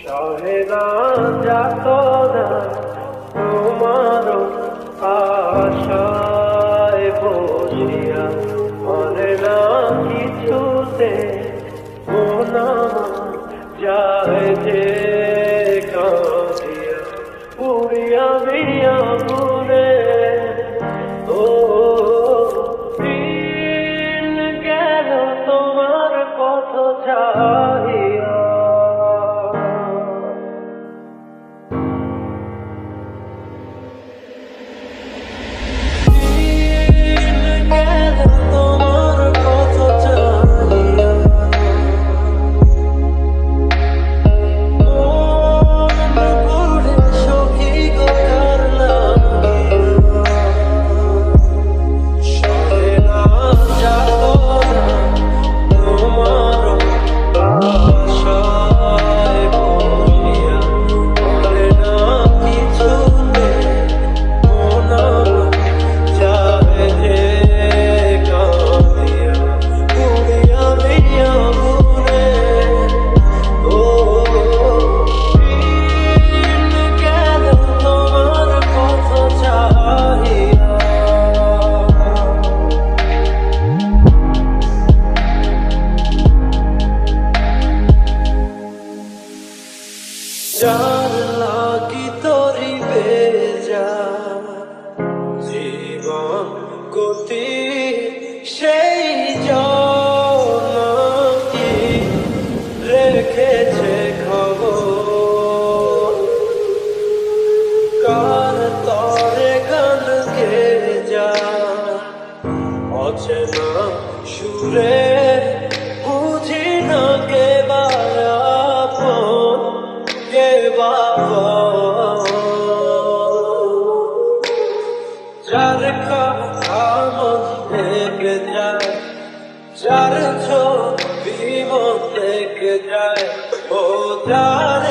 সহে না যাত না তোমার আশায় বসিয়া, মনে না কিছুতে মন আমার যায় যে কাঁদিয়া, পুরিয়া বিয়া ভুলে ও দিন গেল তোমার কত চাহিয়া। যার লাগি তোরি বেজা জীবন গতি, সেই জনকি রেখেছে খবর, কার তরে গান গে যা অচেনা সুরে, বুঝি না কে বারাপন কে বাবা, যার কথা মন থেকে যায়, যার ছবি মন থেকে যায়, ও যার